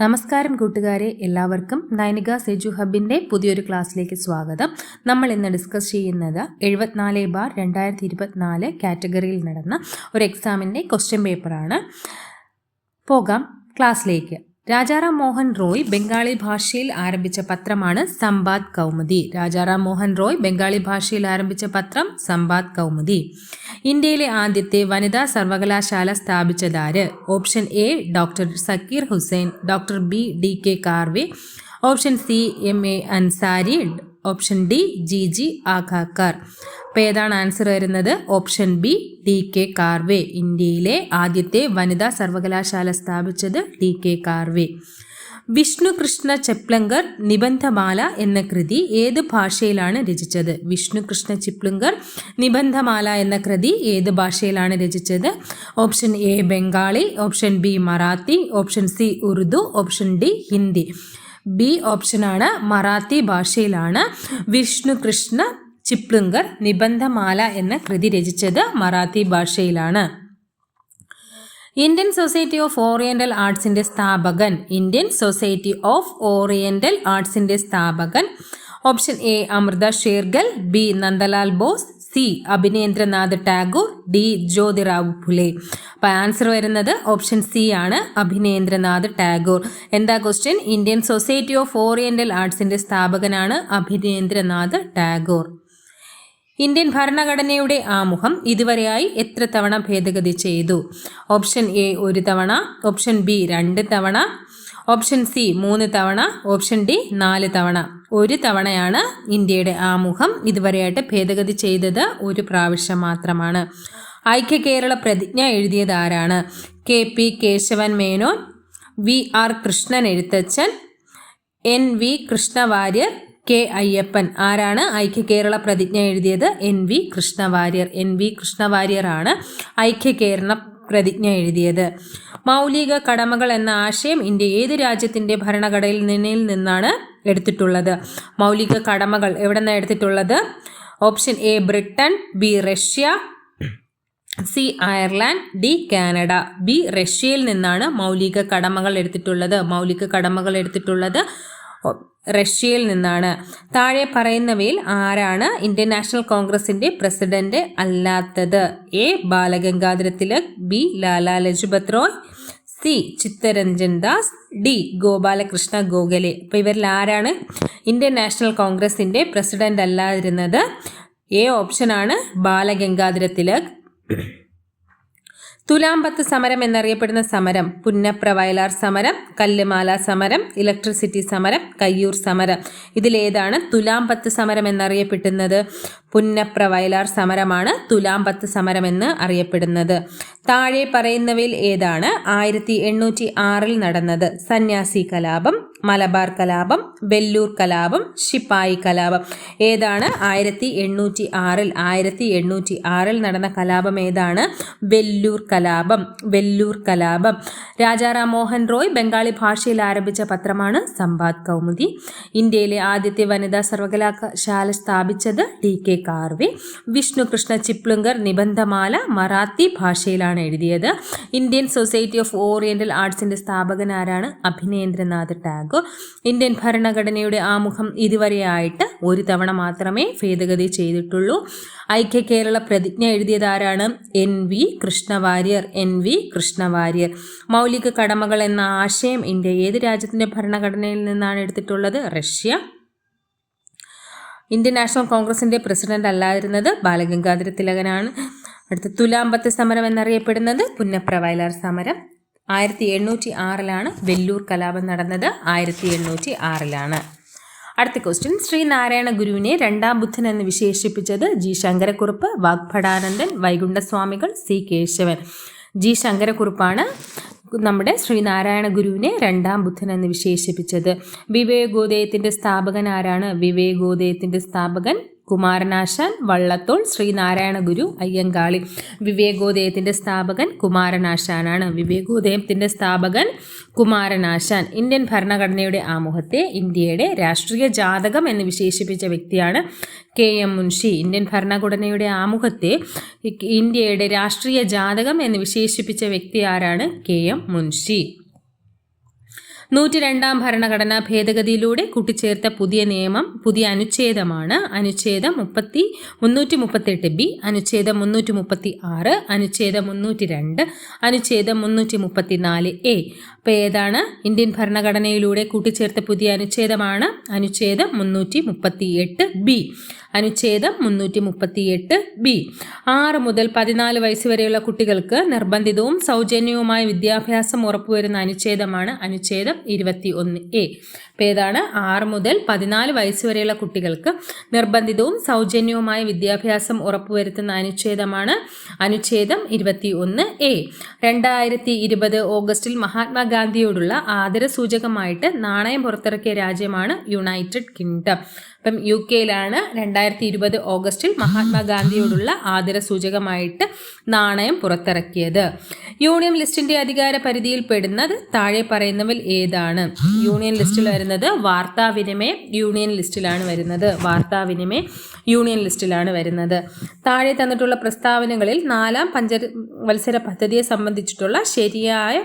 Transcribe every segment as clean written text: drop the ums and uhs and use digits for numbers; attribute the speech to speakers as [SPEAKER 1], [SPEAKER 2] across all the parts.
[SPEAKER 1] നമസ്കാരം കൂട്ടുകാരെ, എല്ലാവർക്കും നൈനികാസ് എജു ഹബിൻ്റെ പുതിയൊരു ക്ലാസ്സിലേക്ക് സ്വാഗതം. നമ്മൾ ഇന്ന് ഡിസ്കസ് ചെയ്യുന്നത് 74/2024 കാറ്റഗറിയിൽ നടന്ന ഒരു എക്സാമിൻ്റെ ക്വസ്റ്റ്യൻ പേപ്പറാണ്. പോകാം ക്ലാസ്സിലേക്ക്. രാജാറാം മോഹൻ റോയ് ബംഗാളി ഭാഷയിൽ ആരംഭിച്ച പത്രമാണ് സമ്പാദ് കൗമുദി. രാജാറാം മോഹൻ റോയ് ബംഗാളി ഭാഷയിൽ ആരംഭിച്ച പത്രം സമ്പാദ് കൗമുദി. ഇന്ത്യയിലെ ആദ്യത്തെ വനിതാ സർവകലാശാല സ്ഥാപിച്ചതാര്? Option A doctor Zakir Hussain, doctor B DK Karve, option C MA Ansari, option D GG Agarkar. അപ്പോൾ ഏതാണ് ആൻസർ വരുന്നത്? Option B DK Karve. ഇന്ത്യയിലെ ആദ്യത്തെ വനിതാ സർവകലാശാല സ്ഥാപിച്ചത് DK കാർവെ. വിഷ്ണു കൃഷ്ണ ചെപ്ലങ്കർ നിബന്ധമാല എന്ന കൃതി ഏത് ഭാഷയിലാണ് രചിച്ചത്? വിഷ്ണു കൃഷ്ണ ചെപ്ലങ്കർ നിബന്ധമാല എന്ന കൃതി ഏത് ഭാഷയിലാണ് രചിച്ചത്? Option A Bengali, option B Marathi, option C Urdu, option D Hindi. B ഓപ്ഷനാണ്, മറാത്തി ഭാഷയിലാണ് വിഷ്ണു കൃഷ്ണ ചിപ്ലുങ്കർ നിബന്ധമാല എന്ന കൃതി രചിച്ചത് മറാത്തി ഭാഷയിലാണ്. ഇന്ത്യൻ സൊസൈറ്റി ഓഫ് ഓറിയന്റൽ ആർട്സിന്റെ സ്ഥാപകൻ? ഇന്ത്യൻ സൊസൈറ്റി ഓഫ് ഓറിയന്റൽ ആർട്സിന്റെ സ്ഥാപകൻ option A Amrita Shergil, B Nandalal Bose, C Abanindranath Tagore, D Jyotirao Phule. അപ്പോൾ ആൻസർ വരുന്നത് ഓപ്ഷൻ സി ആണ്, അഭിനേന്ദ്രനാഥ് ടാഗോർ. എന്താ question? Indian society of oriental ആർട്സിന്റെ സ്ഥാപകനാണ് അഭിനേന്ദ്രനാഥ് ടാഗോർ. ഇന്ത്യൻ ഭരണഘടനയുടെ ആമുഖം ഇതുവരെയായി എത്ര തവണ ഭേദഗതി ചെയ്തു? ഓപ്ഷൻ എ 1 തവണ, ഓപ്ഷൻ ബി 2 തവണ, ഓപ്ഷൻ സി 3 തവണ, ഓപ്ഷൻ ഡി 4 തവണ. 1 തവണയാണ് ഇന്ത്യയുടെ ആമുഖം ഇതുവരെയായിട്ട് ഭേദഗതി ചെയ്തത്, 1 പ്രാവശ്യം മാത്രമാണ്. ഐക്യ കേരള പ്രതിജ്ഞ എഴുതിയത് ആരാണ്? KP Keshavan Menon, VR Krishnan Ezhuthachan, NV Krishna Warrier, K Ayyappan. ആരാണ് ഐക്യ കേരള പ്രതിജ്ഞ എഴുതിയത്? NV കൃഷ്ണവാര്യർ. NV കൃഷ്ണവാര്യർ ആണ് ഐക്യ കേരള പ്രതിജ്ഞ എഴുതിയത്. മൗലിക കടമകൾ എന്ന ആശയം ഇന്ത്യ ഏത് രാജ്യത്തിന്റെ ഭരണഘടനയിൽ നിന്നാണ് എടുത്തിട്ടുള്ളത്? മൗലിക കടമകൾ എവിടെ നിന്നാണ് എടുത്തിട്ടുള്ളത്? Option A Britain, B Russia, C Ireland, D Canada. B റഷ്യയിൽ നിന്നാണ് മൗലിക കടമകൾ എടുത്തിട്ടുള്ളത്. മൗലിക കടമകൾ എടുത്തിട്ടുള്ളത് റഷ്യയിൽ നിന്നാണ്. താഴെ പറയുന്നവയിൽ ആരാണ് ഇന്ത്യൻ നാഷണൽ കോൺഗ്രസിന്റെ പ്രസിഡന്റ് അല്ലാത്തത്? A Balagangadhara Tilak, B Lala Lajpat Roy, C Chittaranjan Das, D Gopalakrishna Gokhale. അപ്പോൾ ഇവരിൽ ആരാണ് ഇന്ത്യൻ നാഷണൽ കോൺഗ്രസിന്റെ പ്രസിഡന്റ് അല്ലാതിരുന്നത്? എ ഓപ്ഷനാണ്, ബാലഗംഗാധര തിലക്. തുലാംപത്ത് സമരം എന്നറിയപ്പെടുന്ന സമരം? പുന്നപ്ര വയലാർ സമരം, കല്ലുമാല സമരം, ഇലക്ട്രിസിറ്റി സമരം, കയ്യൂർ സമരം. ഇതിലേതാണ് തുലാംപത്ത് സമരം എന്നറിയപ്പെടുന്നത്? പുന്നപ്ര വയലാർ സമരമാണ് തുലാംപത്ത് സമരം എന്ന് അറിയപ്പെടുന്നത്. താഴെ പറയുന്നവയിൽ ഏതാണ് 1806 നടന്നത്? സന്യാസി കലാപം, മലബാർ കലാപം, വെല്ലൂർ കലാപം, ശിപ്പായി കലാപം. ഏതാണ് 1806 നടന്ന കലാപം? ഏതാണ്? വെല്ലൂർ കലാപം. വെല്ലൂർ കലാപം. രാജാറാം മോഹൻ റോയ് ബംഗാളി ഭാഷയിൽ ആരംഭിച്ച പത്രമാണ് സമ്പാദ് കൗമുദി. ഇന്ത്യയിലെ ആദ്യത്തെ വനിതാ സർവകലാശാല സ്ഥാപിച്ചത് DK കാർവെ. വിഷ്ണു കൃഷ്ണ ചിപ്ലുങ്കർ നിബന്ധമാല മറാത്തി ഭാഷയിലാണ് എഴുതിയത്. ഇന്ത്യൻ സൊസൈറ്റി ഓഫ് ഓറിയന്റൽ ആർട്സിന്റെ സ്ഥാപകൻ ആരാണ്? അഭിനേന്ദ്രനാഥ് ടാഗോർ. ഇന്ത്യൻ ഭരണഘടനയുടെ ആമുഖം ഇതുവരെയായിട്ട് 1 തവണ മാത്രമേ ഭേദഗതി ചെയ്തിട്ടുള്ളൂ. ഐക്യ കേരള പ്രതിജ്ഞ എഴുതിയത് ആരാണ്? NV കൃഷ്ണവാര്യർ. NV കൃഷ്ണവാര്യർ. മൗലിക കടമകൾ എന്ന ആശയം ഇന്ത്യ ഏത് രാജ്യത്തിന്റെ ഭരണഘടനയിൽ നിന്നാണ് എടുത്തിട്ടുള്ളത്? റഷ്യ. ഇന്ത്യൻ നാഷണൽ കോൺഗ്രസിന്റെ പ്രസിഡന്റ് അല്ലാതിരുന്നത് ബാലഗംഗാധര തിലകനാണ്. അടുത്ത തുലാംപത്ത് സമരം എന്നറിയപ്പെടുന്നത് പുന്നപ്ര വയലാർ സമരം. 1806 വെല്ലൂർ കലാപം നടന്നത് 1806. അടുത്ത ക്വസ്റ്റ്യൻ. ശ്രീനാരായണ ഗുരുവിനെ 2ാം ബുദ്ധൻ എന്ന് വിശേഷിപ്പിച്ചത്? G Sankara Kurup, Vagbhatananda, വൈകുണ്ഠസ്വാമികൾ, C Keshavan. G ശങ്കരക്കുറുപ്പാണ് നമ്മുടെ ശ്രീനാരായണ ഗുരുവിനെ 2ാം ബുദ്ധൻ എന്ന് വിശേഷിപ്പിച്ചത്. വിവേകോദയത്തിന്റെ സ്ഥാപകൻ ആരാണ്? വിവേകോദയത്തിന്റെ സ്ഥാപകൻ കുമാരനാശാൻ, വള്ളത്തോൾ, ശ്രീനാരായണ ഗുരു, അയ്യങ്കാളി. വിവേകോദയത്തിന്റെ സ്ഥാപകൻ കുമാരനാശാനാണ്. വിവേകോദയത്തിന്റെ സ്ഥാപകൻ കുമാരനാശാൻ. ഇന്ത്യൻ ഭരണഘടനയുടെ ആമുഖത്തെ ഇന്ത്യയുടെ രാഷ്ട്രീയ ജാതകം എന്ന് വിശേഷിപ്പിച്ച വ്യക്തിയാണ് KM മുൻഷി. ഇന്ത്യൻ ഭരണഘടനയുടെ ആമുഖത്തെ ഇന്ത്യയുടെ രാഷ്ട്രീയ ജാതകം എന്ന് വിശേഷിപ്പിച്ച വ്യക്തി ആരാണ്? KM മുൻഷി. 102 ഭരണഘടനാ ഭേദഗതിയിലൂടെ കൂട്ടിച്ചേർത്ത പുതിയ അനുച്ഛേദമാണ് അനുച്ഛേദം 338B, അനുച്ഛേദം 336, അനുച്ഛേദം 302, അനുച്ഛേദം 334A. അപ്പോൾ ഏതാണ്? ഇന്ത്യൻ ഭരണഘടനയിലൂടെ കൂട്ടിച്ചേർത്ത പുതിയ അനുച്ഛേദമാണ് അനുച്ഛേദം 338B. അനുച്ഛേദം 338B. 6 മുതൽ 14 വയസ്സ് വരെയുള്ള കുട്ടികൾക്ക് നിർബന്ധിതവും സൗജന്യവുമായ വിദ്യാഭ്യാസം ഉറപ്പുവരുന്ന അനുച്ഛേദമാണ് അനുച്ഛേദം 21A. അപ്പോൾ ഏതാണ്? 6 മുതൽ 14 വയസ്സ് വരെയുള്ള കുട്ടികൾക്ക് നിർബന്ധിതവും സൗജന്യവുമായ വിദ്യാഭ്യാസം ഉറപ്പുവരുത്തുന്ന അനുച്ഛേദമാണ് അനുച്ഛേദം 21A. 2020 ഓഗസ്റ്റിൽ മഹാത്മാഗാന്ധിയോടുള്ള ആദരസൂചകമായിട്ട് നാണയം പുറത്തിറക്കിയ രാജ്യമാണ് യുണൈറ്റഡ് കിങ്ഡം. അപ്പം UK-യിലാണ് 2020 ഓഗസ്റ്റിൽ മഹാത്മാഗാന്ധിയോടുള്ള ആദരസൂചകമായിട്ട് നാണയം പുറത്തിറക്കിയത്. യൂണിയൻ ലിസ്റ്റിന്റെ അധികാര പരിധിയിൽ പെടുന്നത് താഴെ പറയുന്നവൽ ഏതാണ്? യൂണിയൻ ലിസ്റ്റിൽ വരുന്നത് വാർത്താവിനിമയം യൂണിയൻ ലിസ്റ്റിലാണ് വരുന്നത്. താഴെ തന്നിട്ടുള്ള പ്രസ്താവനകളിൽ 4-ാം പഞ്ചവത്സര പദ്ധതിയെ സംബന്ധിച്ചിട്ടുള്ള ശരിയായ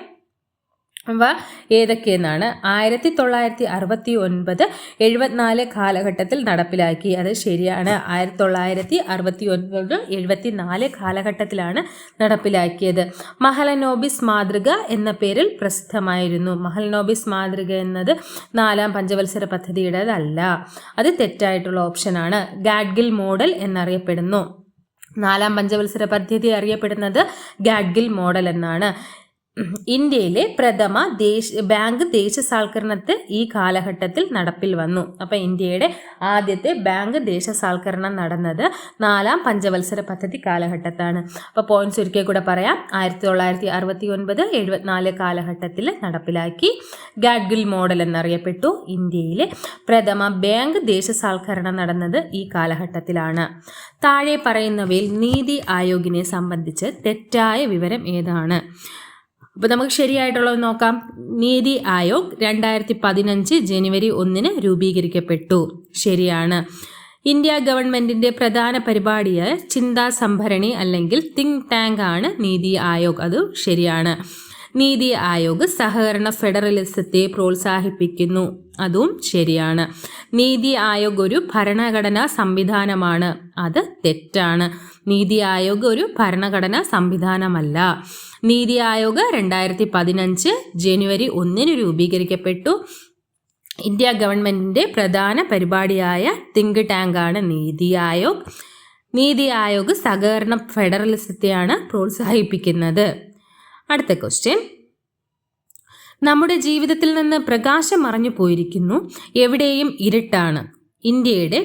[SPEAKER 1] ഏതൊക്കെയെന്നാണ്? 1969-74 കാലഘട്ടത്തിൽ നടപ്പിലാക്കി. അത് ശരിയാണ്. 1969-74 കാലഘട്ടത്തിലാണ് നടപ്പിലാക്കിയത്. മഹലനോബിസ് മാതൃക എന്ന പേരിൽ പ്രസിദ്ധമായിരുന്നു. മഹലനോബിസ് മാതൃക എന്നത് 4-ാം പഞ്ചവത്സര പദ്ധതിയുടേതല്ല. അത് തെറ്റായിട്ടുള്ള ഓപ്ഷനാണ്. ഗാഡ്ഗിൽ മോഡൽ എന്നറിയപ്പെടുന്നു. 4-ാം പഞ്ചവത്സര പദ്ധതി അറിയപ്പെടുന്നത് ഗാഡ്ഗിൽ മോഡൽ എന്നാണ്. ഇന്ത്യയിലെ പ്രഥമ ബാങ്ക് ദേശസാൽക്കരണത്തെ ഈ കാലഘട്ടത്തിൽ നടപ്പിൽ വന്നു. അപ്പോൾ ഇന്ത്യയുടെ ആദ്യത്തെ ബാങ്ക് ദേശസാൽക്കരണം നടന്നത് 4-ാം പഞ്ചവത്സര പദ്ധതി കാലഘട്ടത്താണ്. അപ്പോൾ പോയിന്റ്സ് ഒരിക്കൽ കൂടെ പറയാം. 1969-74 കാലഘട്ടത്തിൽ നടപ്പിലാക്കി. ഗാഡ്ഗിൽ മോഡൽ എന്നറിയപ്പെട്ടു. ഇന്ത്യയിലെ പ്രഥമ ബാങ്ക് ദേശസാൽക്കരണം നടന്നത് ഈ കാലഘട്ടത്തിലാണ്. താഴെ പറയുന്നവയിൽ നീതി ആയോഗിനെ സംബന്ധിച്ച് തെറ്റായ വിവരം ഏതാണ്? അപ്പോൾ നമുക്ക് ശരിയായിട്ടുള്ളത് നോക്കാം. നീതി ആയോഗ് 2015 ജനുവരി 1 രൂപീകരിക്കപ്പെട്ടു. ശരിയാണ്. ഇന്ത്യ ഗവൺമെന്റിന്റെ പ്രധാന പരിപാടിയായ ചിന്താ സംഭരണി അല്ലെങ്കിൽ തിങ്ക് ടാങ്ക് ആണ് നീതി ആയോഗ്. അത് ശരിയാണ്. നീതി ആയോഗ് സഹകരണ ഫെഡറലിസത്തെ പ്രോത്സാഹിപ്പിക്കുന്നു. അതും ശരിയാണ്. നീതി ആയോഗ് ഒരു ഭരണഘടനാ സംവിധാനമാണ്. അത് തെറ്റാണ്. നീതി ആയോഗ് ഒരു ഭരണഘടനാ സംവിധാനമല്ല. നീതി ആയോഗ് 2015 ജനുവരി 1 രൂപീകരിക്കപ്പെട്ടു. ഇന്ത്യ ഗവൺമെന്റിന്റെ പ്രധാന പരിപാടിയായ തിങ്ക് ടാങ്ക് ആണ് നീതി ആയോഗ്. നീതി ആയോഗ് സഹകരണ ഫെഡറലിസത്തെയാണ് പ്രോത്സാഹിപ്പിക്കുന്നത്. അടുത്ത ക്വസ്റ്റ്യൻ. നമ്മുടെ ജീവിതത്തിൽ നിന്ന് പ്രകാശം മറഞ്ഞു പോയിരിക്കുന്നു, എവിടെയും ഇരുട്ടാണ്. ഇന്ത്യയുടെ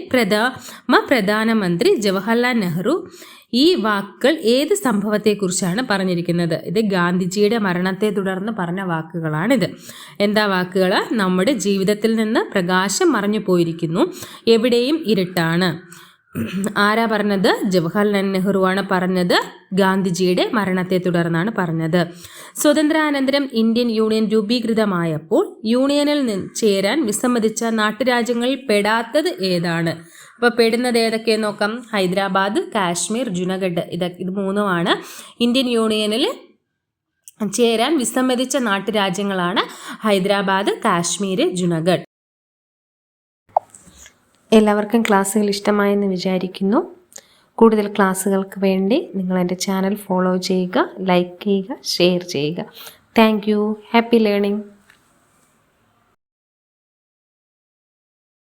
[SPEAKER 1] പ്രധാനമന്ത്രി ജവഹർലാൽ നെഹ്റു ഈ വാക്കുകൾ ഏത് സംഭവത്തെക്കുറിച്ചാണ് പറഞ്ഞിരിക്കുന്നത്? ഇത് ഗാന്ധിജിയുടെ മരണത്തെ തുടർന്ന് പറഞ്ഞ വാക്കുകളാണിത്. എന്താ വാക്കുകൾ? നമ്മുടെ ജീവിതത്തിൽ നിന്ന് പ്രകാശം മറഞ്ഞു പോയിരിക്കുന്നു, എവിടെയും ഇരുട്ടാണ്. ആരാ പറഞ്ഞത്? ജവഹർലാൽ നെഹ്റുവാണ് പറഞ്ഞത്. ഗാന്ധിജിയുടെ മരണത്തെ തുടർന്നാണ് പറഞ്ഞത്. സ്വതന്ത്രാനന്തരം ഇന്ത്യൻ യൂണിയൻ രൂപീകൃതമായപ്പോൾ യൂണിയനിൽ ചേരാൻ വിസമ്മതിച്ച നാട്ടുരാജ്യങ്ങളിൽ പെടാത്തത് ഏതാണ്? അപ്പോൾ പെടുന്നത് ഏതൊക്കെയെന്ന് നോക്കാം. ഹൈദരാബാദ്, കാശ്മീർ, ജുനഗഡ്. ഇത് മൂന്നുമാണ് ഇന്ത്യൻ യൂണിയനിൽ ചേരാൻ വിസമ്മതിച്ച നാട്ടുരാജ്യങ്ങളാണ് ഹൈദരാബാദ്, കാശ്മീർ, ജുനഗഡ്. എല്ലാവർക്കും ക്ലാസ്സുകൾ ഇഷ്ടമായെന്ന് വിചാരിക്കുന്നു. കൂടുതൽ ക്ലാസ്സുകൾക്ക് വേണ്ടി നിങ്ങൾ എൻ്റെ ചാനൽ ഫോളോ ചെയ്യുക, ലൈക്ക് ചെയ്യുക, ഷെയർ ചെയ്യുക. Thank you. Happy learning.